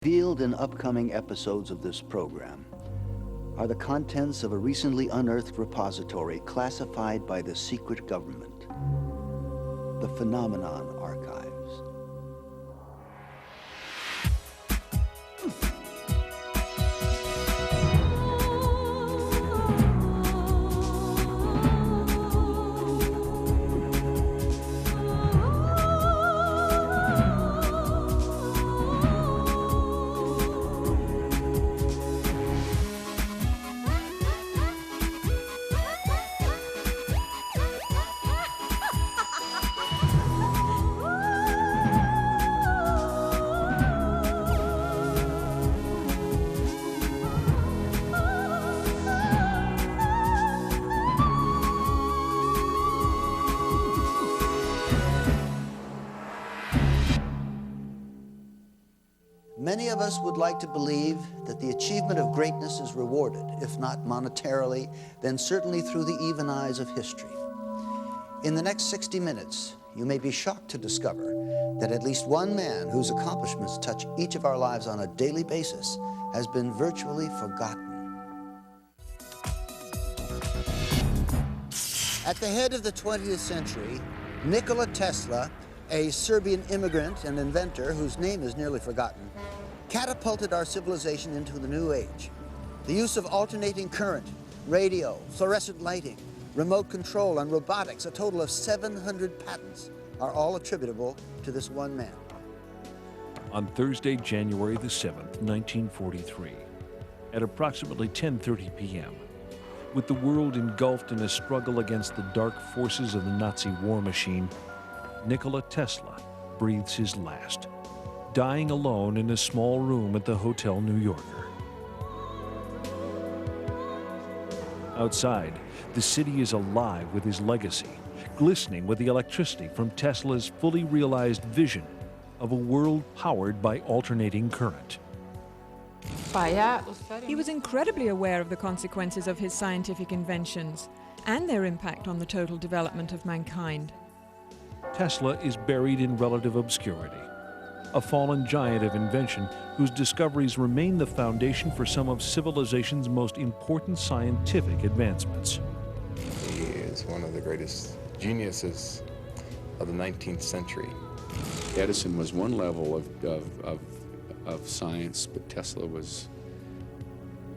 Revealed in upcoming episodes of this program are the contents of a recently unearthed repository classified by the secret government, the Phenomenon Archives. Many of us would like to believe that the achievement of greatness is rewarded, if not monetarily, then certainly through the even eyes of history. In the next 60 minutes, you may be shocked to discover that at least one man whose accomplishments touch each of our lives on a daily basis has been virtually forgotten. At the head of the 20th century, Nikola Tesla, a Serbian immigrant and inventor whose name is nearly forgotten, catapulted our civilization into the new age. The use of alternating current, radio, fluorescent lighting, remote control, and robotics, a total of 700 patents, are all attributable to this one man. On Thursday, January the 7th, 1943, at approximately 10:30 p.m., with the world engulfed in a struggle against the dark forces of the Nazi war machine, Nikola Tesla breathes his last, dying alone in a small room at the Hotel New Yorker. Outside, the city is alive with his legacy, glistening with the electricity from Tesla's fully realized vision of a world powered by alternating current. He was incredibly aware of the consequences of his scientific inventions and their impact on the total development of mankind. Tesla is buried in relative obscurity, a fallen giant of invention whose discoveries remain the foundation for some of civilization's most important scientific advancements. He is one of the greatest geniuses of the 19th century. Edison was one level of science, but Tesla was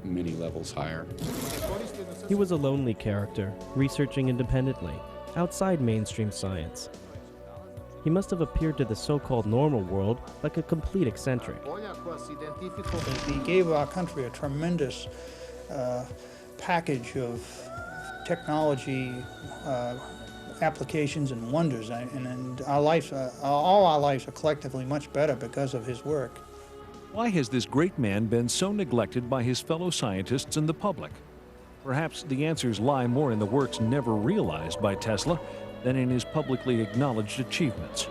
many levels higher. He was a lonely character, researching independently, outside mainstream science. He must have appeared to the so-called normal world like a complete eccentric. He gave our country a tremendous package of technology, applications and wonders, and our lives, all our lives are collectively much better because of his work. Why has this great man been so neglected by his fellow scientists and the public? Perhaps the answers lie more in the works never realized by Tesla than in his publicly acknowledged achievements.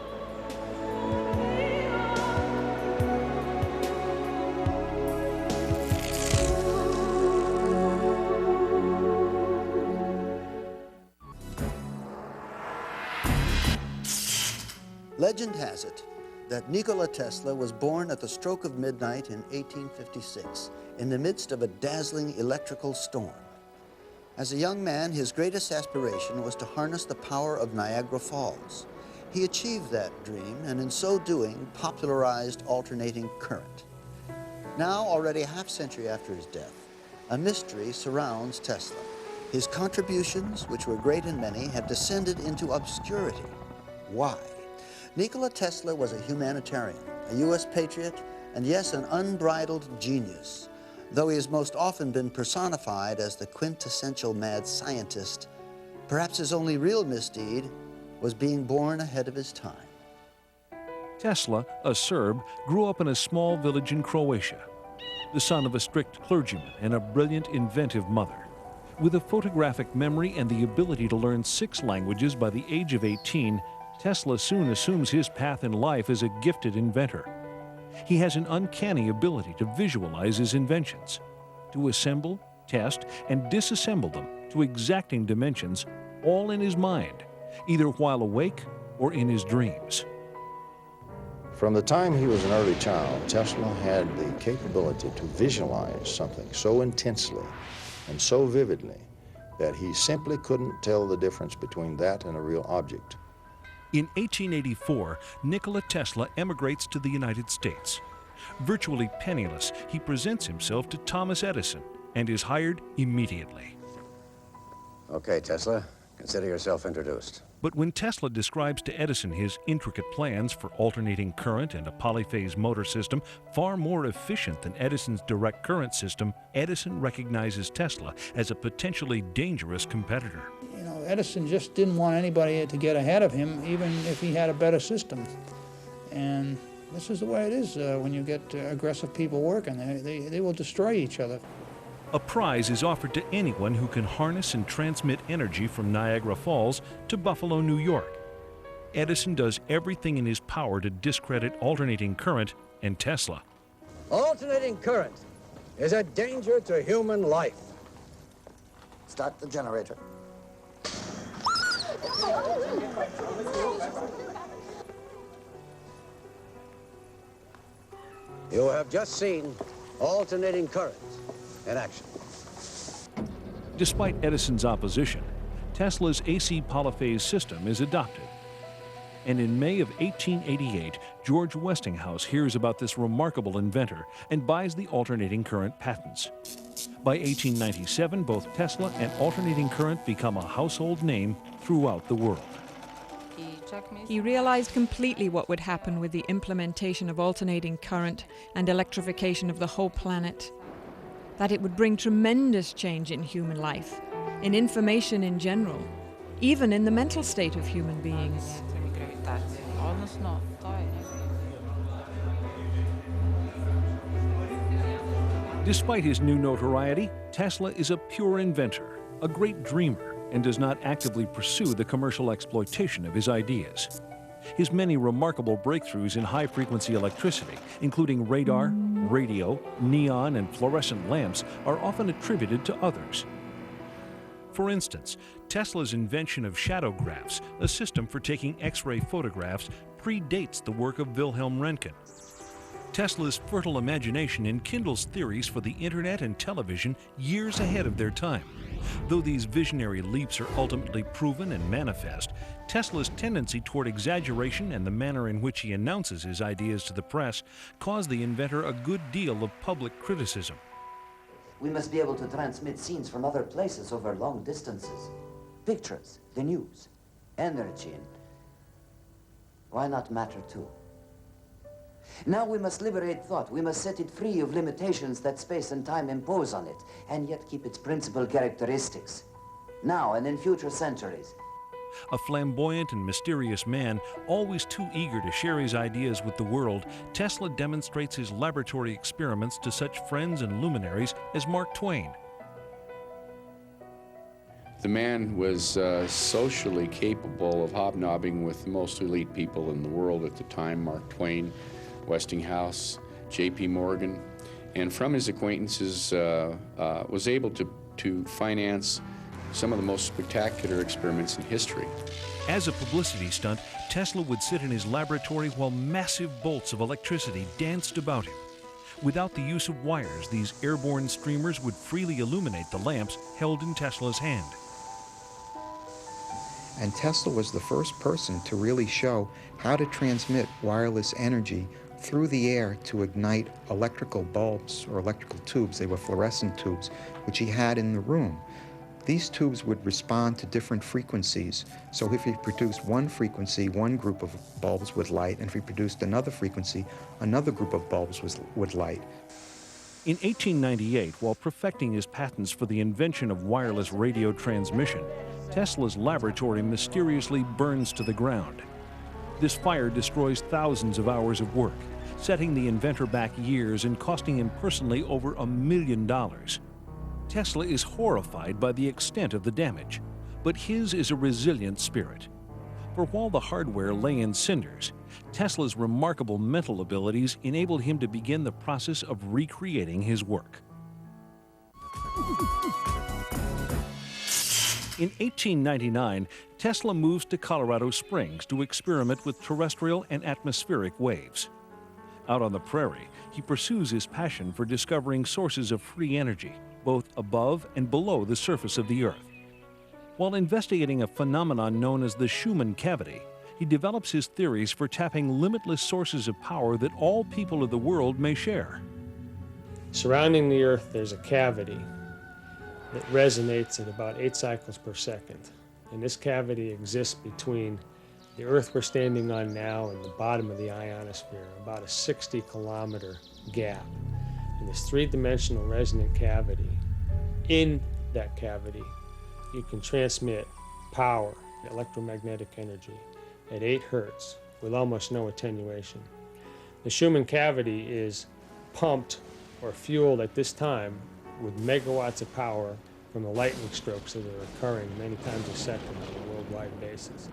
Legend has it that Nikola Tesla was born at the stroke of midnight in 1856 in the midst of a dazzling electrical storm. As a young man, his greatest aspiration was to harness the power of Niagara Falls. He achieved that dream, and in so doing, popularized alternating current. Now, already a half-century after his death, a mystery surrounds Tesla. His contributions, which were great and many, have descended into obscurity. Why? Nikola Tesla was a humanitarian, a U.S. patriot, and yes, an unbridled genius. Though he has most often been personified as the quintessential mad scientist, perhaps his only real misdeed was being born ahead of his time. Tesla, a Serb, grew up in a small village in Croatia, the son of a strict clergyman and a brilliant, inventive mother. With a photographic memory and the ability to learn 6 languages by the age of 18, Tesla soon assumes his path in life as a gifted inventor. He has an uncanny ability to visualize his inventions, to assemble, test, and disassemble them to exacting dimensions, all in his mind, either while awake or in his dreams. From the time he was an early child, Tesla had the capability to visualize something so intensely and so vividly that he simply couldn't tell the difference between that and a real object. In 1884, Nikola Tesla emigrates to the United States. Virtually penniless, he presents himself to Thomas Edison and is hired immediately. Okay, Tesla, consider yourself introduced. But when Tesla describes to Edison his intricate plans for alternating current and a polyphase motor system far more efficient than Edison's direct current system, Edison recognizes Tesla as a potentially dangerous competitor. You know, Edison just didn't want anybody to get ahead of him, even if he had a better system. And this is the way it is when you get aggressive people working. They will destroy each other. A prize is offered to anyone who can harness and transmit energy from Niagara Falls to Buffalo, New York. Edison does everything in his power to discredit alternating current and Tesla. Alternating current is a danger to human life. Start the generator. You have just seen alternating current in action. Despite Edison's opposition, Tesla's AC polyphase system is adopted. And in May of 1888, George Westinghouse hears about this remarkable inventor and buys the alternating current patents. By 1897, both Tesla and alternating current become a household name throughout the world. He realized completely what would happen with the implementation of alternating current and electrification of the whole planet. That it would bring tremendous change in human life, in information in general, even in the mental state of human beings. Despite his new notoriety, Tesla is a pure inventor, a great dreamer, and does not actively pursue the commercial exploitation of his ideas. His many remarkable breakthroughs in high-frequency electricity, including radar, radio, neon, and fluorescent lamps, are often attributed to others. For instance, Tesla's invention of shadowgraphs, a system for taking X-ray photographs, predates the work of Wilhelm Röntgen. Tesla's fertile imagination enkindles theories for the internet and television years ahead of their time. Though these visionary leaps are ultimately proven and manifest, Tesla's tendency toward exaggeration and the manner in which he announces his ideas to the press cause the inventor a good deal of public criticism. We must be able to transmit scenes from other places over long distances. Pictures, the news, energy, and why not matter too? Now we must liberate thought. We must set it free of limitations that space and time impose on it, and yet keep its principal characteristics, now and in future centuries. A flamboyant and mysterious man, always too eager to share his ideas with the world, Tesla demonstrates his laboratory experiments to such friends and luminaries as Mark Twain. The man was socially capable of hobnobbing with the most elite people in the world at the time, Mark Twain, Westinghouse, J.P. Morgan, and from his acquaintances was able to finance some of the most spectacular experiments in history. As a publicity stunt, Tesla would sit in his laboratory while massive bolts of electricity danced about him. Without the use of wires, these airborne streamers would freely illuminate the lamps held in Tesla's hand. And Tesla was the first person to really show how to transmit wireless energy through the air to ignite electrical bulbs or electrical tubes. They were fluorescent tubes, which he had in the room. These tubes would respond to different frequencies. So if he produced one frequency, one group of bulbs would light, and if he produced another frequency, another group of bulbs would light. In 1898, while perfecting his patents for the invention of wireless radio transmission, Tesla's laboratory mysteriously burns to the ground. This fire destroys thousands of hours of work, setting the inventor back years and costing him personally over $1 million. Tesla is horrified by the extent of the damage, but his is a resilient spirit. For while the hardware lay in cinders, Tesla's remarkable mental abilities enabled him to begin the process of recreating his work. In 1899, Tesla moves to Colorado Springs to experiment with terrestrial and atmospheric waves. Out on the prairie, he pursues his passion for discovering sources of free energy, both above and below the surface of the Earth. While investigating a phenomenon known as the Schumann cavity, he develops his theories for tapping limitless sources of power that all people of the world may share. Surrounding the Earth, there's a cavity that resonates at about 8 cycles per second. And this cavity exists between the Earth we're standing on now and the bottom of the ionosphere, about a 60-kilometer gap. And this three-dimensional resonant cavity, in that cavity, you can transmit power, electromagnetic energy, at 8 hertz with almost no attenuation. The Schumann cavity is pumped or fueled at this time with megawatts of power from the lightning strokes that are occurring many times a second on a worldwide basis.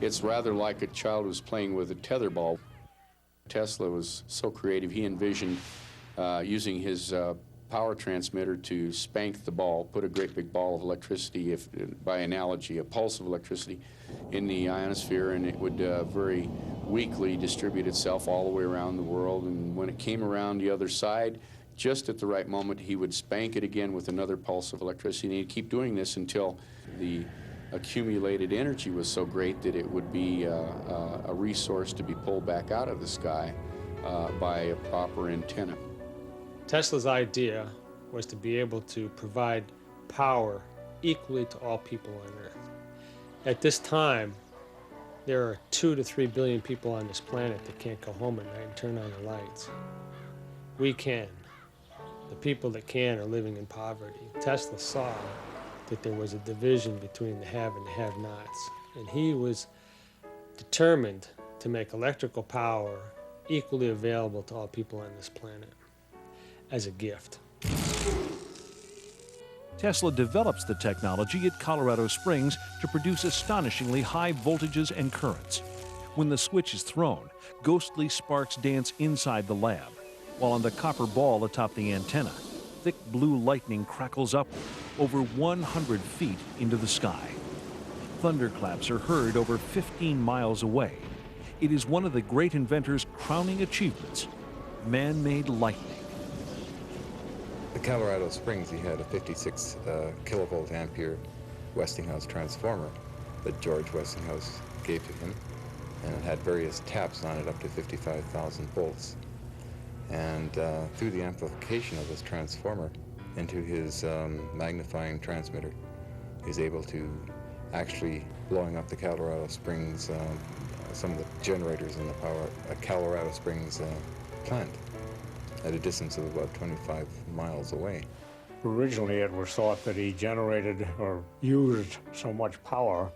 It's rather like a child who's playing with a tetherball. Tesla was so creative, he envisioned using his power transmitter to spank the ball, put a great big ball of electricity, if by analogy, a pulse of electricity in the ionosphere, and it would very weakly distribute itself all the way around the world. And when it came around the other side, just at the right moment, he would spank it again with another pulse of electricity. And he'd keep doing this until the accumulated energy was so great that it would be a resource to be pulled back out of the sky by a proper antenna. Tesla's idea was to be able to provide power equally to all people on Earth. At this time, there are 2 to 3 billion people on this planet that can't go home at night and turn on the lights. We can. The people that can are living in poverty. Tesla saw that there was a division between the have and the have-nots, and he was determined to make electrical power equally available to all people on this planet as a gift. Tesla develops the technology at Colorado Springs to produce astonishingly high voltages and currents. When the switch is thrown, ghostly sparks dance inside the lab, while on the copper ball atop the antenna, thick blue lightning crackles upward over 100 feet into the sky. Thunderclaps are heard over 15 miles away. It is one of the great inventor's crowning achievements, man-made lightning. At Colorado Springs, he had a 56 kilovolt ampere Westinghouse transformer that George Westinghouse gave to him, and it had various taps on it up to 55,000 volts. And through the amplification of this transformer into his magnifying transmitter, he's able to actually blowing up the Colorado Springs, some of the generators in the power at Colorado Springs plant at a distance of about 25 miles away. Originally, it was thought that he generated or used so much power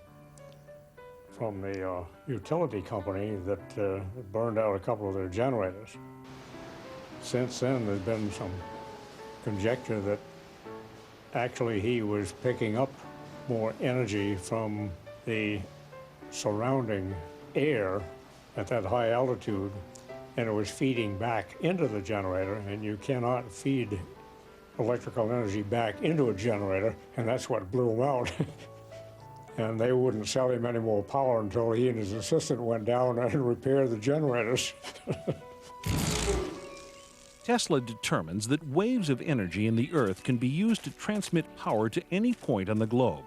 from the utility company that it burned out a couple of their generators. Since then, there's been some conjecture that actually he was picking up more energy from the surrounding air at that high altitude, and it was feeding back into the generator, and you cannot feed electrical energy back into a generator, and that's what blew him out. And they wouldn't sell him any more power until he and his assistant went down and repaired the generators. Tesla determines that waves of energy in the Earth can be used to transmit power to any point on the globe.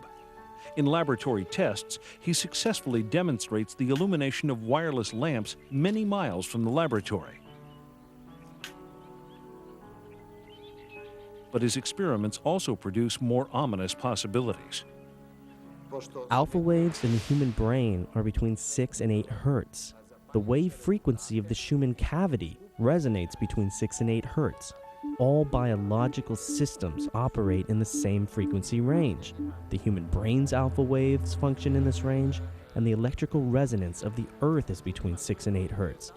In laboratory tests, he successfully demonstrates the illumination of wireless lamps many miles from the laboratory. But his experiments also produce more ominous possibilities. Alpha waves in the human brain are between 6 and 8 hertz. The wave frequency of the Schumann cavity resonates between 6 and 8 hertz. All biological systems operate in the same frequency range. The human brain's alpha waves function in this range, and the electrical resonance of the Earth is between 6 and 8 hertz.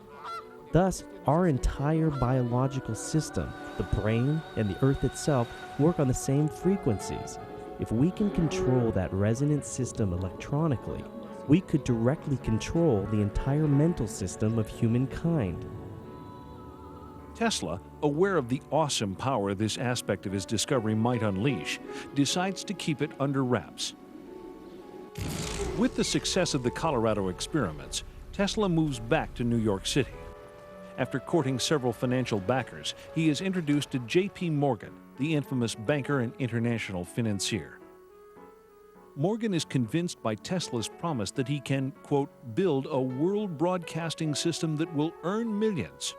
Thus, our entire biological system, the brain and the Earth itself, work on the same frequencies. If we can control that resonant system electronically, we could directly control the entire mental system of humankind. Tesla, aware of the awesome power this aspect of his discovery might unleash, decides to keep it under wraps. With the success of the Colorado experiments, Tesla moves back to New York City. After courting several financial backers, he is introduced to J.P. Morgan, the infamous banker and international financier. Morgan is convinced by Tesla's promise that he can, quote, build a world broadcasting system that will earn millions.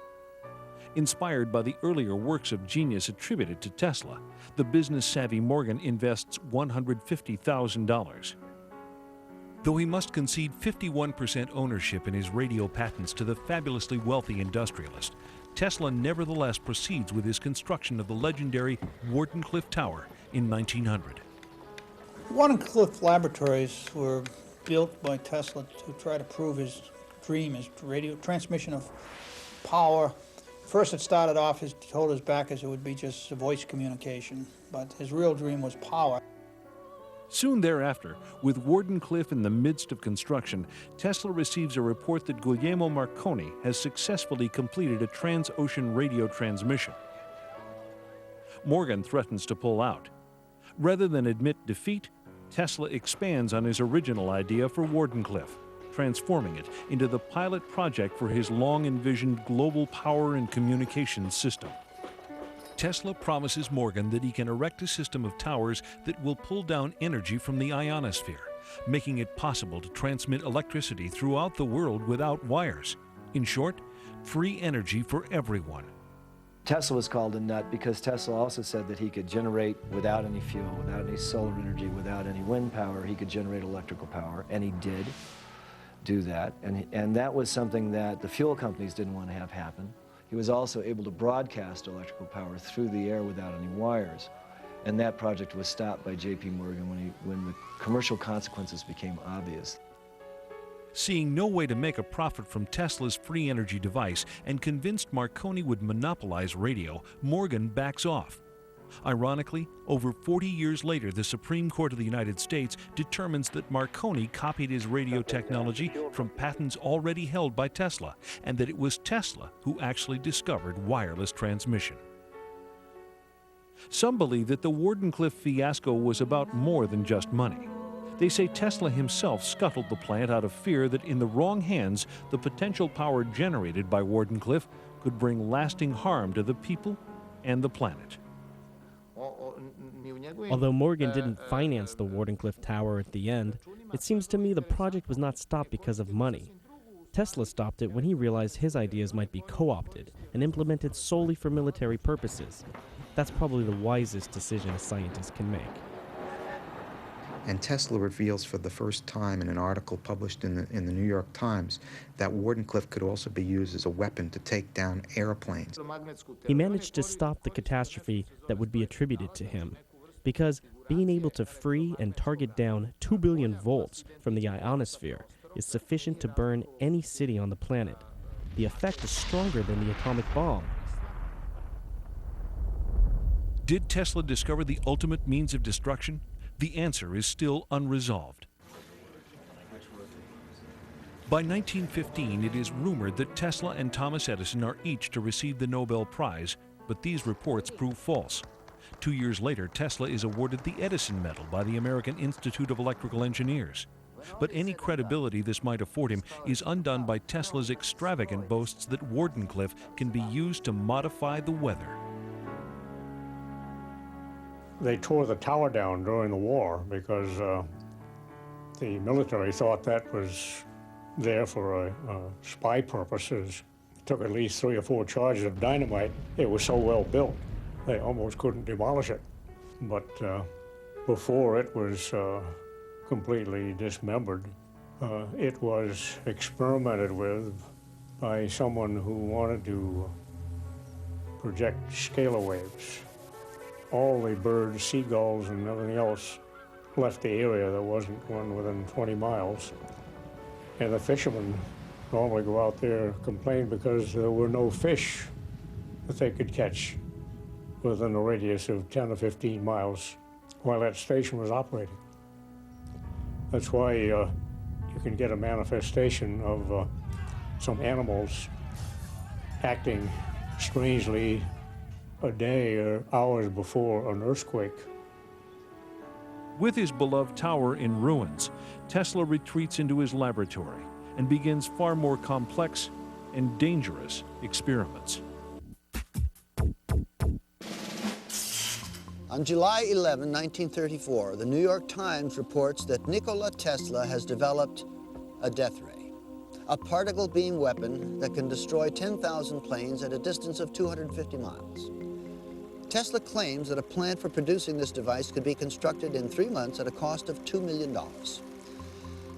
Inspired by the earlier works of genius attributed to Tesla, the business-savvy Morgan invests $150,000. Though he must concede 51% ownership in his radio patents to the fabulously wealthy industrialist, Tesla nevertheless proceeds with his construction of the legendary Wardenclyffe Tower in 1900. Wardenclyffe Laboratories were built by Tesla to try to prove his dream, his radio transmission of power. First it started off, he told his backers it would be just voice communication, but his real dream was power. Soon thereafter, with Wardenclyffe in the midst of construction, Tesla receives a report that Guglielmo Marconi has successfully completed a trans-ocean radio transmission. Morgan threatens to pull out. Rather than admit defeat, Tesla expands on his original idea for Wardenclyffe, transforming it into the pilot project for his long-envisioned global power and communications system. Tesla promises Morgan that he can erect a system of towers that will pull down energy from the ionosphere, making it possible to transmit electricity throughout the world without wires. In short, free energy for everyone. Tesla was called a nut because Tesla also said that he could generate without any fuel, without any solar energy, without any wind power, he could generate electrical power, and he did do that. And that was something that the fuel companies didn't want to have happen. He was also able to broadcast electrical power through the air without any wires. And that project was stopped by J.P. Morgan when the commercial consequences became obvious. Seeing no way to make a profit from Tesla's free energy device and convinced Marconi would monopolize radio, Morgan backs off. Ironically, over 40 years later, the Supreme Court of the United States determines that Marconi copied his radio technology from patents already held by Tesla, and that it was Tesla who actually discovered wireless transmission. Some believe that the Wardenclyffe fiasco was about more than just money. They say Tesla himself scuttled the plant out of fear that in the wrong hands, the potential power generated by Wardenclyffe could bring lasting harm to the people and the planet. Although Morgan didn't finance the Wardenclyffe Tower at the end, it seems to me the project was not stopped because of money. Tesla stopped it when he realized his ideas might be co-opted and implemented solely for military purposes. That's probably the wisest decision a scientist can make. And Tesla reveals for the first time in an article published in the New York Times that Wardenclyffe could also be used as a weapon to take down airplanes. He managed to stop the catastrophe that would be attributed to him, because being able to free and target down 2 billion volts from the ionosphere is sufficient to burn any city on the planet. The effect is stronger than the atomic bomb. Did Tesla discover the ultimate means of destruction? The answer is still unresolved. By 1915, it is rumored that Tesla and Thomas Edison are each to receive the Nobel Prize, but these reports prove false. 2 years later, Tesla is awarded the Edison Medal by the American Institute of Electrical Engineers. But any credibility this might afford him is undone by Tesla's extravagant boasts that Wardenclyffe can be used to modify the weather. They tore the tower down during the war because the military thought that was there for spy purposes. It took at least 3 or 4 charges of dynamite. It was so well built, they almost couldn't demolish it. But before it was completely dismembered, it was experimented with by someone who wanted to project scalar waves. All the birds, seagulls, and everything else left the area. There wasn't one within 20 miles. And the fishermen normally go out there and complain because there were no fish that they could catch within a radius of 10 or 15 miles while that station was operating. That's why you can get a manifestation of some animals acting strangely a day or hours before an earthquake. With his beloved tower in ruins, Tesla retreats into his laboratory and begins far more complex and dangerous experiments. On July 11, 1934, the New York Times reports that Nikola Tesla has developed a death ray, a particle beam weapon that can destroy 10,000 planes at a distance of 250 miles. Tesla claims that a plant for producing this device could be constructed in 3 months at a cost of $2 million.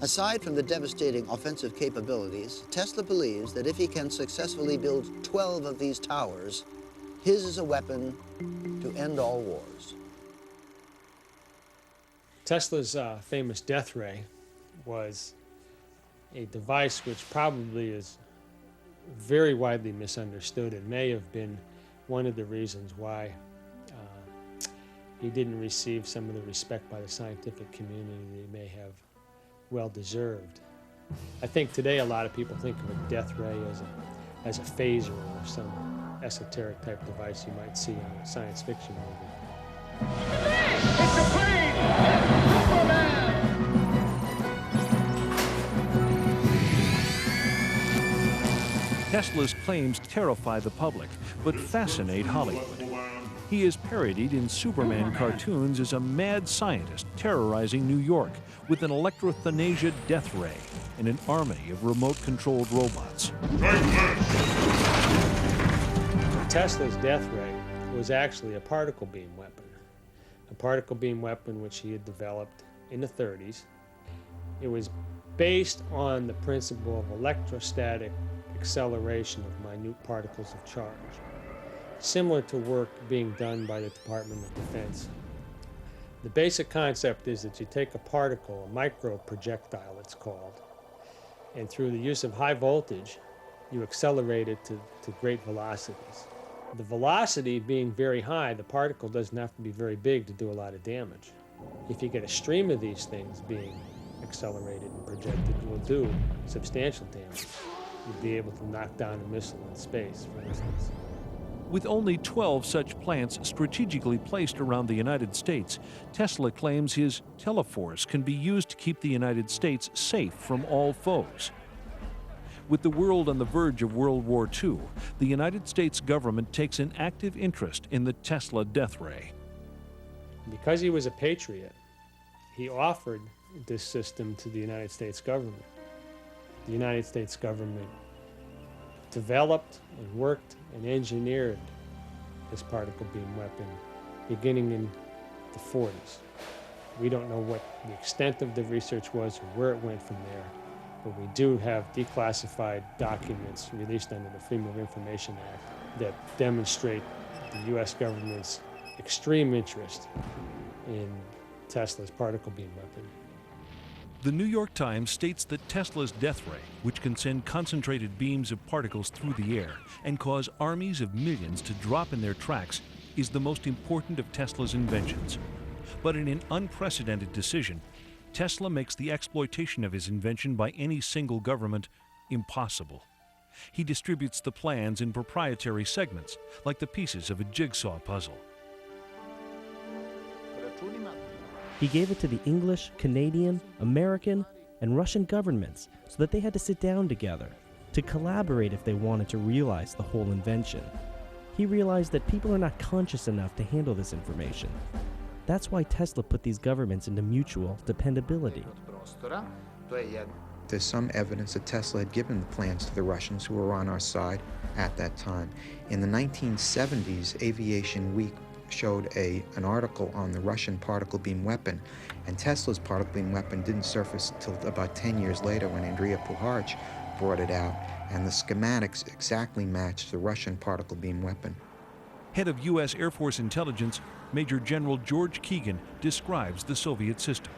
Aside from the devastating offensive capabilities, Tesla believes that if he can successfully build 12 of these towers, his is a weapon to end all wars. Tesla's famous death ray was a device which probably is very widely misunderstood and may have been one of the reasons why he didn't receive some of the respect by the scientific community that he may have well deserved. I think today a lot of people think of a death ray as a phaser or some esoteric type device you might see in a science fiction movie. It's a plane! It's Superman! Tesla's claims terrify the public, but fascinate Hollywood. He is parodied in Superman cartoons as a mad scientist terrorizing New York with an electrothanasia death ray and an army of remote-controlled robots. Tesla's death ray was actually a particle beam weapon. A particle beam weapon which he had developed in the 30s. It was based on the principle of electrostatic acceleration of minute particles of charge, similar to work being done by the Department of Defense. The basic concept is that you take a particle, a micro projectile it's called, and through the use of high voltage, you accelerate it to great velocities. The velocity being very high, the particle doesn't have to be very big to do a lot of damage. If you get a stream of these things being accelerated and projected, it will do substantial damage. You'd be able to knock down a missile in space, for instance. With only 12 such plants strategically placed around the United States, Tesla claims his Teleforce can be used to keep the United States safe from all foes. With the world on the verge of World War II, the United States government takes an active interest in the Tesla death ray. Because he was a patriot, he offered this system to the United States government. The United States government developed and worked and engineered this particle beam weapon beginning in the 40s. We don't know what the extent of the research was or where it went from there, but we do have declassified documents released under the Freedom of Information Act that demonstrate the U.S. government's extreme interest in Tesla's particle beam weapon. The New York Times states that Tesla's death ray, which can send concentrated beams of particles through the air and cause armies of millions to drop in their tracks, is the most important of Tesla's inventions. But in an unprecedented decision, Tesla makes the exploitation of his invention by any single government impossible. He distributes the plans in proprietary segments, like the pieces of a jigsaw puzzle. He gave it to the English, Canadian, American, and Russian governments so that they had to sit down together, to collaborate if they wanted to realize the whole invention. He realized that people are not conscious enough to handle this information. That's why Tesla put these governments into mutual dependability. There's some evidence that Tesla had given the plans to the Russians who were on our side at that time. In the 1970s, Aviation Week showed an article on the Russian particle beam weapon, and Tesla's particle beam weapon didn't surface until about 10 years later when Andrei Puharich brought it out, and the schematics exactly matched the Russian particle beam weapon. Head of U.S. Air Force Intelligence, Major General George Keegan, describes the Soviet system.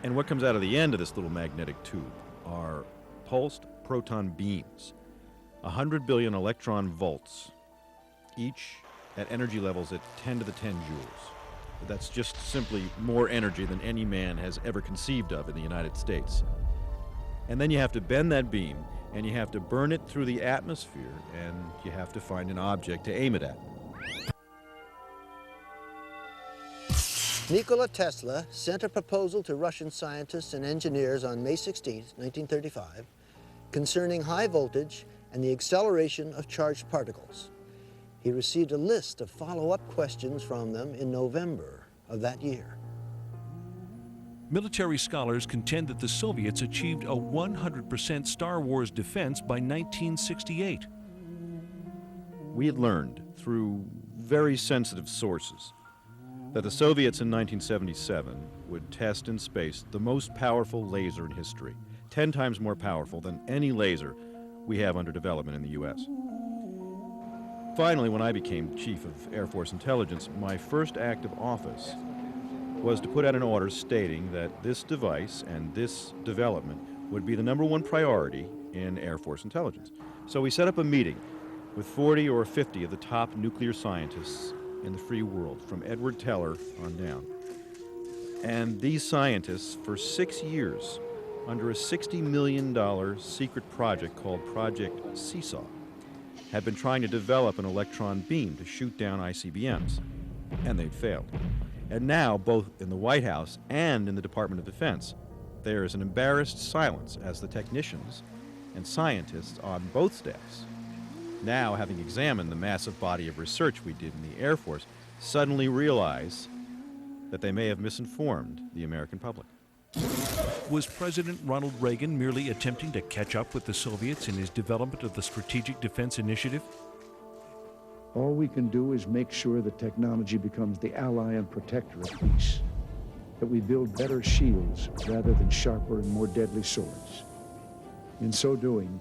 And what comes out of the end of this little magnetic tube are pulsed proton beams, 100 billion electron volts, each at energy levels at 10 to the 10 joules. That's just simply more energy than any man has ever conceived of in the United States. And then you have to bend that beam, and you have to burn it through the atmosphere, and you have to find an object to aim it at. Nikola Tesla sent a proposal to Russian scientists and engineers on May 16, 1935, concerning high voltage and the acceleration of charged particles. He received a list of follow-up questions from them in November of that year. Military scholars contend that the Soviets achieved a 100% Star Wars defense by 1968. We had learned through very sensitive sources that the Soviets in 1977 would test in space the most powerful laser in history, 10 times more powerful than any laser we have under development in the U.S. Finally, when I became Chief of Air Force Intelligence, my first act of office was to put out an order stating that this device and this development would be the #1 priority in Air Force Intelligence. So we set up a meeting with 40 or 50 of the top nuclear scientists in the free world, from Edward Teller on down. And these scientists, for 6 years, under a $60 million secret project called Project Seesaw, had been trying to develop an electron beam to shoot down ICBMs, and they'd failed. And now, both in the White House and in the Department of Defense, there is an embarrassed silence as the technicians and scientists on both staffs, now having examined the massive body of research we did in the Air Force, suddenly realize that they may have misinformed the American public. Was President Ronald Reagan merely attempting to catch up with the Soviets in his development of the Strategic Defense Initiative? All we can do is make sure that technology becomes the ally and protector of peace, that we build better shields rather than sharper and more deadly swords. In so doing,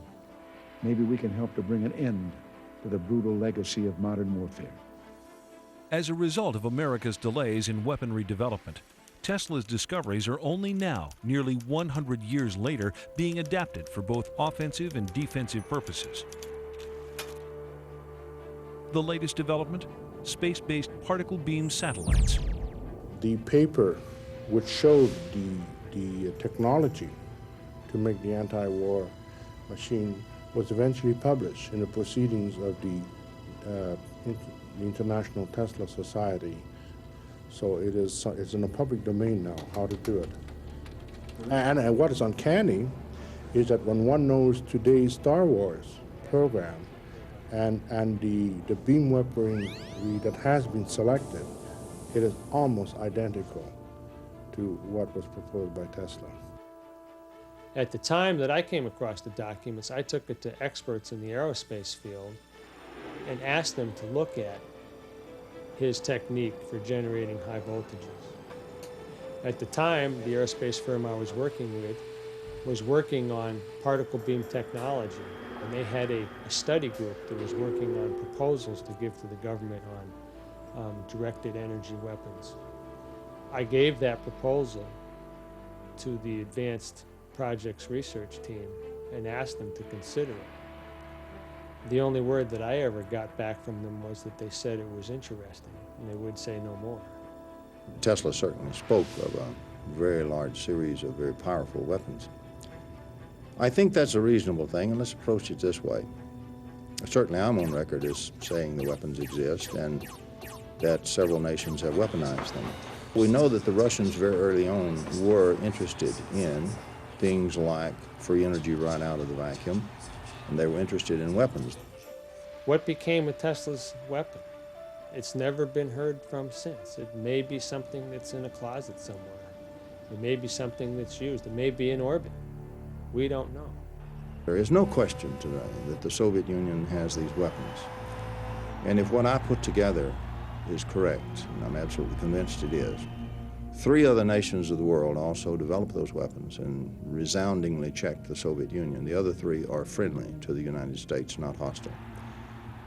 maybe we can help to bring an end to the brutal legacy of modern warfare. As a result of America's delays in weaponry development, Tesla's discoveries are only now, nearly 100 years later, being adapted for both offensive and defensive purposes. The latest development? Space-based particle beam satellites. The paper which showed the technology to make the anti-war machine was eventually published in the proceedings of the International Tesla Society. So it's in the public domain now, how to do it. And what is uncanny is that when one knows today's Star Wars program and the beam weaponry that has been selected, it is almost identical to what was proposed by Tesla. At the time that I came across the documents, I took it to experts in the aerospace field and asked them to look at his technique for generating high voltages. At the time, the aerospace firm I was working with was working on particle beam technology, and they had a study group that was working on proposals to give to the government on directed energy weapons. I gave that proposal to the Advanced Projects Research Team and asked them to consider it. The only word that I ever got back from them was that they said it was interesting, and they would say no more. Tesla certainly spoke of a very large series of very powerful weapons. I think that's a reasonable thing, and let's approach it this way. Certainly I'm on record as saying the weapons exist and that several nations have weaponized them. We know that the Russians very early on were interested in things like free energy right out of the vacuum, and they were interested in weapons. What became of Tesla's weapon? It's never been heard from since. It may be something that's in a closet somewhere. It may be something that's used. It may be in orbit. We don't know. There is no question today that the Soviet Union has these weapons. And if what I put together is correct, and I'm absolutely convinced it is, 3 other nations of the world also developed those weapons and resoundingly checked the Soviet Union. The other 3 are friendly to the United States, not hostile.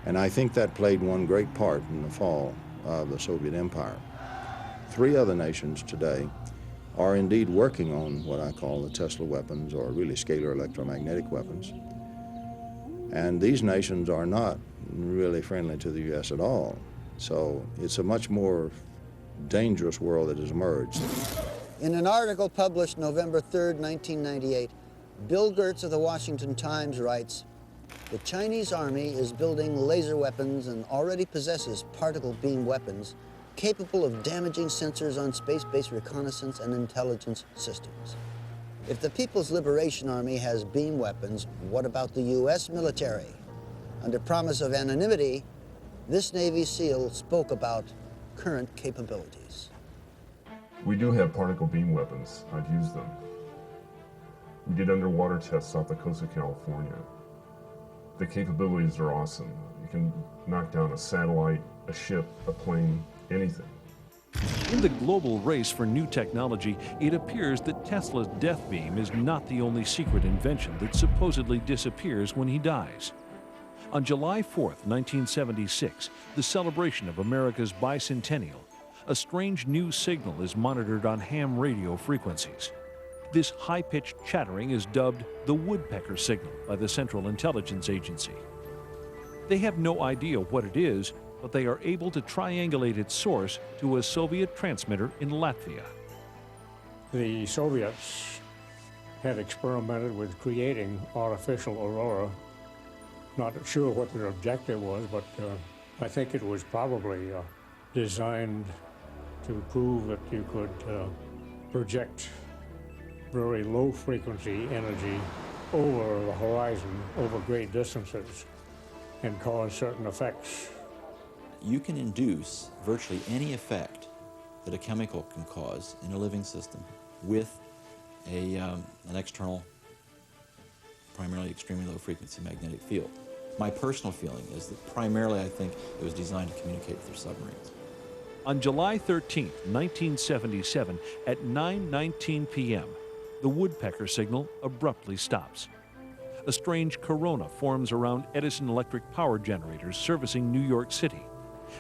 And I think that played one great part in the fall of the Soviet Empire. 3 other nations today are indeed working on what I call the Tesla weapons, or really scalar electromagnetic weapons. And these nations are not really friendly to the U.S. at all. So it's a much more dangerous world that has emerged. In an article published November 3rd, 1998, Bill Gertz of the Washington Times writes, "The Chinese Army is building laser weapons and already possesses particle beam weapons capable of damaging sensors on space-based reconnaissance and intelligence systems." If the People's Liberation Army has beam weapons, what about the U.S. military? Under promise of anonymity, this Navy SEAL spoke about current capabilities. We do have particle beam weapons. I've used them. We did underwater tests off the coast of California. The capabilities are awesome. You can knock down a satellite, a ship, a plane, anything. In the global race for new technology, it appears that Tesla's death beam is not the only secret invention that supposedly disappears when he dies. On July 4th, 1976, the celebration of America's bicentennial, a strange new signal is monitored on ham radio frequencies. This high-pitched chattering is dubbed the woodpecker signal by the Central Intelligence Agency. They have no idea what it is, but they are able to triangulate its source to a Soviet transmitter in Latvia. The Soviets had experimented with creating artificial aurora. Not sure what their objective was, but I think it was probably designed to prove that you could project very low frequency energy over the horizon, over great distances, and cause certain effects. You can induce virtually any effect that a chemical can cause in a living system with an external, primarily extremely low frequency magnetic field. My personal feeling is that primarily I think it was designed to communicate with their submarines. On July 13, 1977, at 9:19 p.m., the woodpecker signal abruptly stops. A strange corona forms around Edison Electric power generators servicing New York City,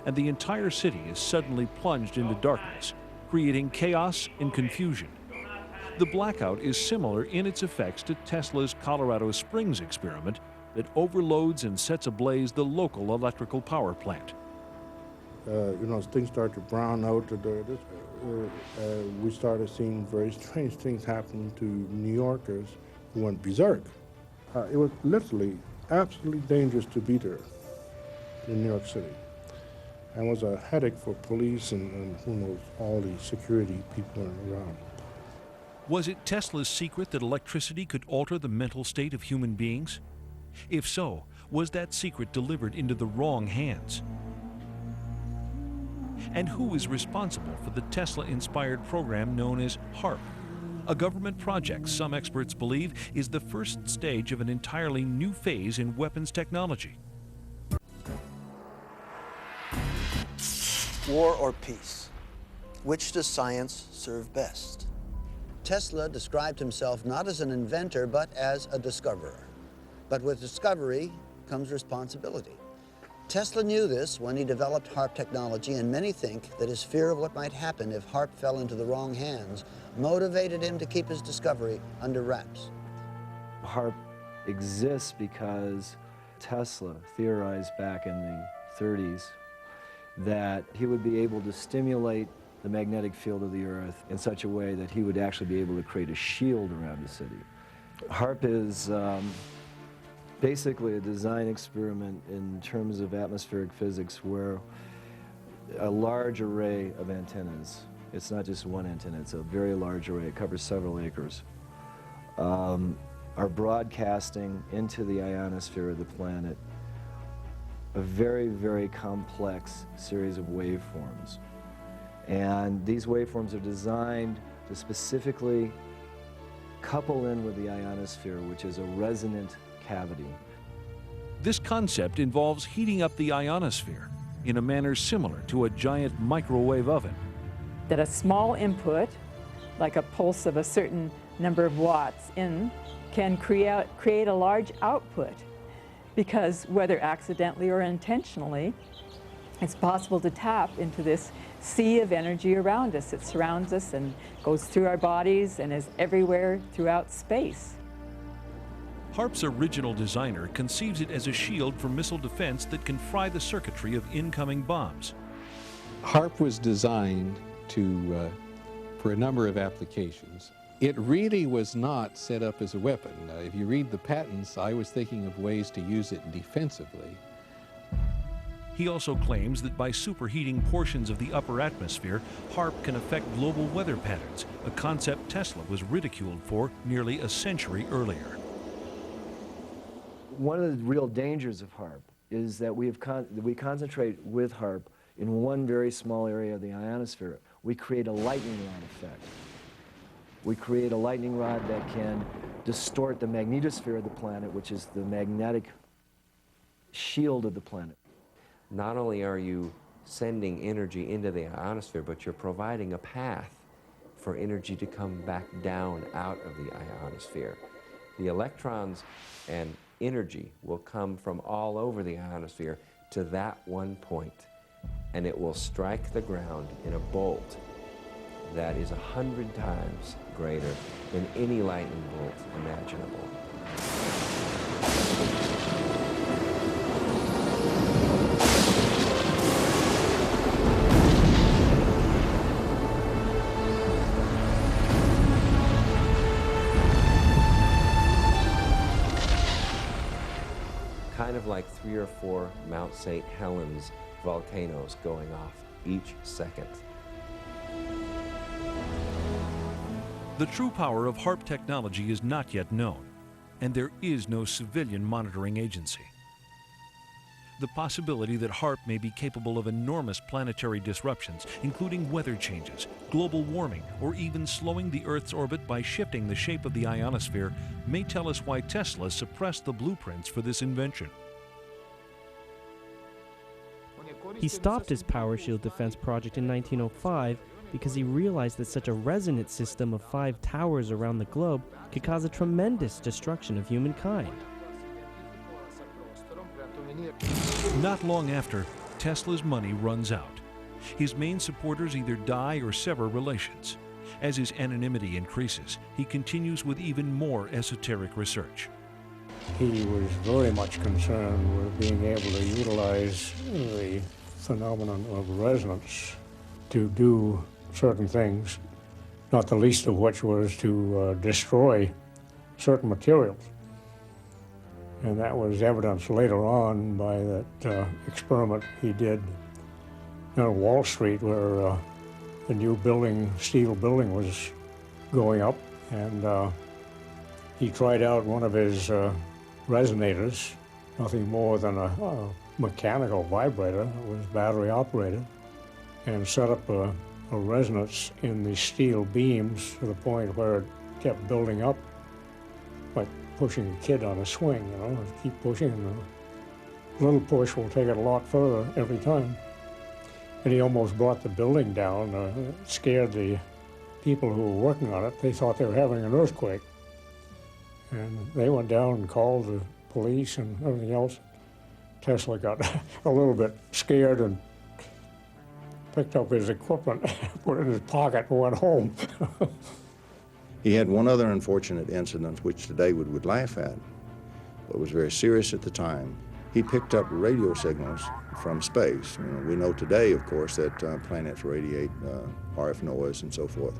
and the entire city is suddenly plunged into darkness, creating chaos and confusion. The blackout is similar in its effects to Tesla's Colorado Springs experiment that overloads and sets ablaze the local electrical power plant. Things start to brown out. We started seeing very strange things happen to New Yorkers who went berserk. It was literally absolutely dangerous to be there in New York City. And was a headache for police and who knows, all the security people around. Was it Tesla's secret that electricity could alter the mental state of human beings? If so, was that secret delivered into the wrong hands? And who is responsible for the Tesla-inspired program known as HARP, a government project some experts believe is the first stage of an entirely new phase in weapons technology? War or peace? Which does science serve best? Tesla described himself not as an inventor, but as a discoverer. But with discovery comes responsibility. Tesla knew this when he developed HARP technology, and many think that his fear of what might happen if HARP fell into the wrong hands motivated him to keep his discovery under wraps. HARP exists because Tesla theorized back in the 30s that he would be able to stimulate the magnetic field of the Earth in such a way that he would actually be able to create a shield around the city. HARP is basically a design experiment in terms of atmospheric physics where a large array of antennas, it's not just one antenna, it's a very large array, it covers several acres, are broadcasting into the ionosphere of the planet a very, very complex series of waveforms. And these waveforms are designed to specifically couple in with the ionosphere, which is a resonant cavity. This concept involves heating up the ionosphere in a manner similar to a giant microwave oven. That a small input, like a pulse of a certain number of watts in, can create a large output, because whether accidentally or intentionally, it's possible to tap into this sea of energy around us. It surrounds us and goes through our bodies and is everywhere throughout space. HARP's original designer conceives it as a shield for missile defense that can fry the circuitry of incoming bombs. HARP was designed for a number of applications. It really was not set up as a weapon. If you read the patents, I was thinking of ways to use it defensively. He also claims that by superheating portions of the upper atmosphere, HAARP can affect global weather patterns, a concept Tesla was ridiculed for nearly a century earlier. One of the real dangers of HAARP is that we concentrate with HAARP in one very small area of the ionosphere. We create a lightning rod effect. We create a lightning rod that can distort the magnetosphere of the planet, which is the magnetic shield of the planet. Not only are you sending energy into the ionosphere, but you're providing a path for energy to come back down out of the ionosphere. The electrons and energy will come from all over the ionosphere to that one point, and it will strike the ground in a bolt that is 100 times greater than any lightning bolt imaginable. Kind of like 3 or 4 Mount St. Helens volcanoes going off each second. The true power of HAARP technology is not yet known, and there is no civilian monitoring agency. The possibility that HAARP may be capable of enormous planetary disruptions, including weather changes, global warming, or even slowing the Earth's orbit by shifting the shape of the ionosphere, may tell us why Tesla suppressed the blueprints for this invention. He stopped his power shield defense project in 1905 because he realized that such a resonant system of 5 towers around the globe could cause a tremendous destruction of humankind. Not long after, Tesla's money runs out. His main supporters either die or sever relations. As his anonymity increases, he continues with even more esoteric research. He was very much concerned with being able to utilize the phenomenon of resonance to do certain things, not the least of which was to destroy certain materials. And that was evidenced later on by that experiment he did on Wall Street, where the new building, steel building, was going up, and he tried out one of his resonators, nothing more than a mechanical vibrator. It was battery operated, and set up a resonance in the steel beams to the point where it kept building up, like pushing a kid on a swing, you know, keep pushing, and a little push will take it a lot further every time. And he almost brought the building down, scared the people who were working on it. They thought they were having an earthquake. And they went down and called the police and everything else. Tesla got a little bit scared and picked up his equipment, put it in his pocket, and went home. He had one other unfortunate incident, which today we would laugh at, but was very serious at the time. He picked up radio signals from space. You know, we know today, of course, that planets radiate RF noise and so forth.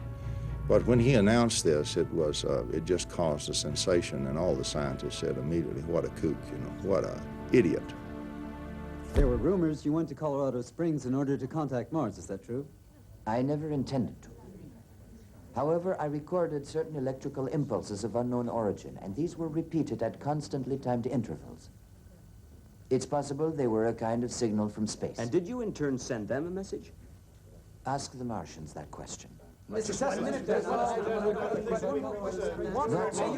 But when he announced this, it just caused a sensation, and all the scientists said immediately, "What a kook, you know, what a idiot." There were rumors you went to Colorado Springs in order to contact Mars. Is that true? I never intended to. However, I recorded certain electrical impulses of unknown origin, and these were repeated at constantly timed intervals. It's possible they were a kind of signal from space. And did you in turn send them a message? Ask the Martians that question. Mr. Tesla, That's all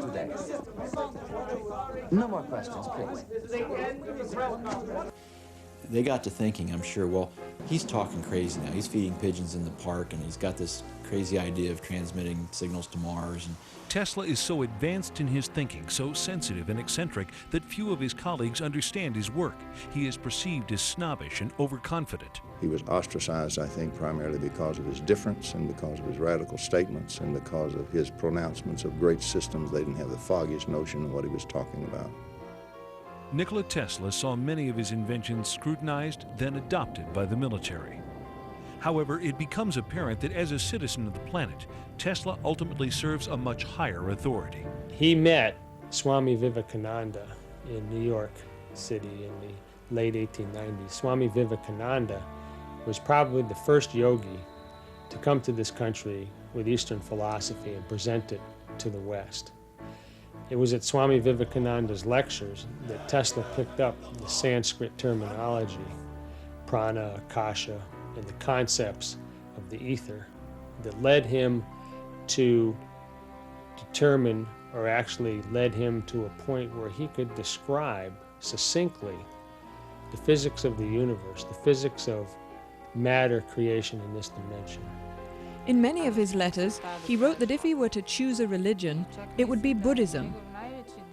today. No more questions, please. They got to thinking, I'm sure, well, he's talking crazy now. He's feeding pigeons in the park, and he's got this crazy idea of transmitting signals to Mars. And Tesla is so advanced in his thinking, so sensitive and eccentric, that few of his colleagues understand his work. He is perceived as snobbish and overconfident. He was ostracized, I think, primarily because of his difference and because of his radical statements and because of his pronouncements of great systems. They didn't have the foggiest notion of what he was talking about. Nikola Tesla saw many of his inventions scrutinized, then adopted by the military. However, it becomes apparent that as a citizen of the planet, Tesla ultimately serves a much higher authority. He met Swami Vivekananda in New York City in the late 1890s. Swami Vivekananda was probably the first yogi to come to this country with Eastern philosophy and present it to the West. It was at Swami Vivekananda's lectures that Tesla picked up the Sanskrit terminology, prana, akasha, and the concepts of the ether that led him to determine, or actually led him to a point where he could describe succinctly the physics of the universe, the physics of matter creation in this dimension. In many of his letters, he wrote that if he were to choose a religion, it would be Buddhism.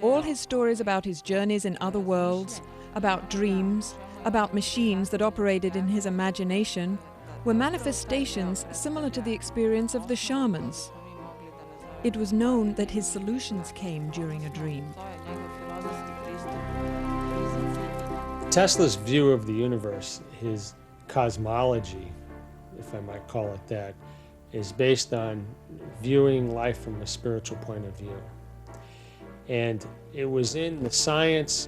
All his stories about his journeys in other worlds, about dreams, about machines that operated in his imagination, were manifestations similar to the experience of the shamans. It was known that his solutions came during a dream. Tesla's view of the universe, his cosmology, if I might call it that, is based on viewing life from a spiritual point of view. And it was in the science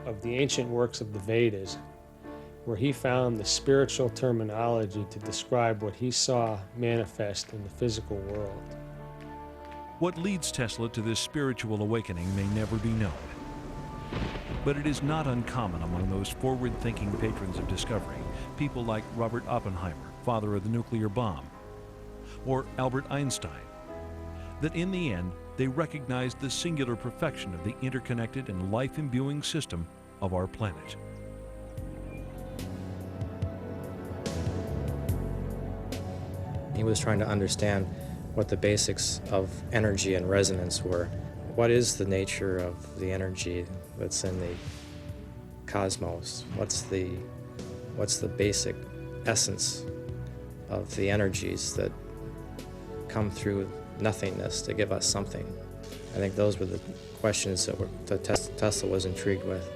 of the ancient works of the Vedas where he found the spiritual terminology to describe what he saw manifest in the physical world. What leads Tesla to this spiritual awakening may never be known. But it is not uncommon among those forward-thinking patrons of discovery, people like Robert Oppenheimer, father of the nuclear bomb, or Albert Einstein, that in the end they recognized the singular perfection of the interconnected and life-imbuing system of our planet. He was trying to understand what the basics of energy and resonance were. What is the nature of the energy that's in the cosmos? What's the basic essence of the energies that come through nothingness to give us something? I think those were the questions that Tesla was intrigued with.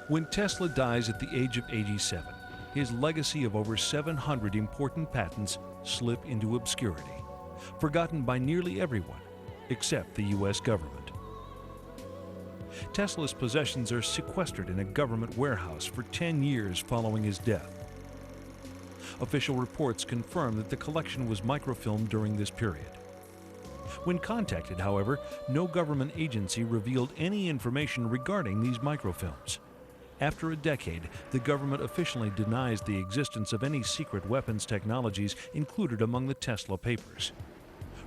When Tesla dies at the age of 87, his legacy of over 700 important patents slip into obscurity, forgotten by nearly everyone except the U.S. government. Tesla's possessions are sequestered in a government warehouse for 10 years following his death. Official reports confirm that the collection was microfilmed during this period. When contacted, however, no government agency revealed any information regarding these microfilms. After a decade, the government officially denies the existence of any secret weapons technologies included among the Tesla papers.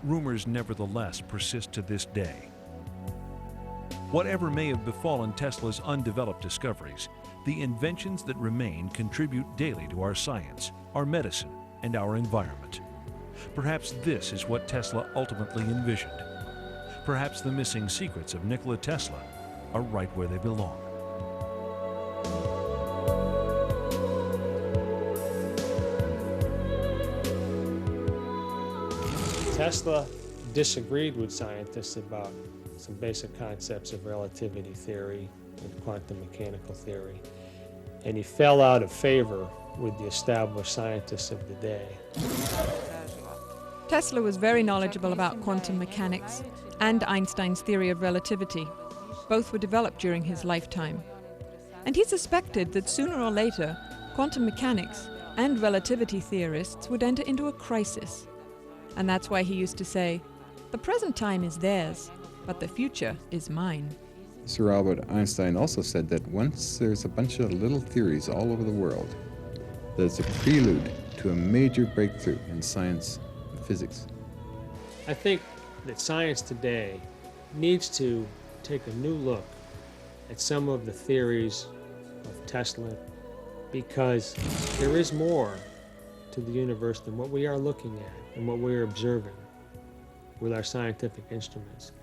Rumors nevertheless persist to this day. Whatever may have befallen Tesla's undeveloped discoveries, the inventions that remain contribute daily to our science, our medicine, and our environment. Perhaps this is what Tesla ultimately envisioned. Perhaps the missing secrets of Nikola Tesla are right where they belong. Tesla disagreed with scientists about some basic concepts of relativity theory and quantum mechanical theory, and he fell out of favor with the established scientists of the day. Tesla was very knowledgeable about quantum mechanics and Einstein's theory of relativity. Both were developed during his lifetime. And he suspected that sooner or later, quantum mechanics and relativity theorists would enter into a crisis. And that's why he used to say, "The present time is theirs, but the future is mine." Sir Albert Einstein also said that once there's a bunch of little theories all over the world, that's a prelude to a major breakthrough in science and physics. I think that science today needs to take a new look at some of the theories of Tesla, because there is more to the universe than what we are looking at and what we are observing with our scientific instruments.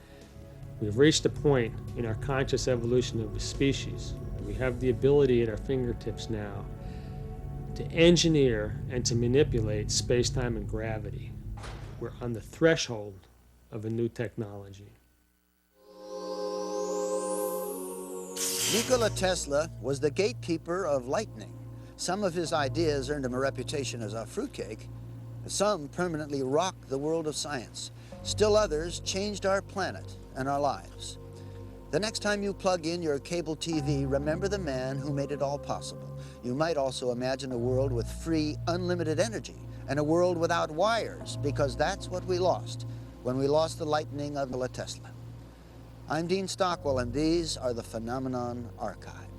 We've reached a point in our conscious evolution of the species. We have the ability at our fingertips now to engineer and to manipulate space-time and gravity. We're on the threshold of a new technology. Nikola Tesla was the gatekeeper of lightning. Some of his ideas earned him a reputation as a fruitcake. Some permanently rocked the world of science. Still others changed our planet and our lives. The next time you plug in your cable TV, remember the man who made it all possible. You might also imagine a world with free, unlimited energy, and a world without wires, because that's what we lost when we lost the lightning of Nikola Tesla. I'm Dean Stockwell, and these are the Phenomenon Archives.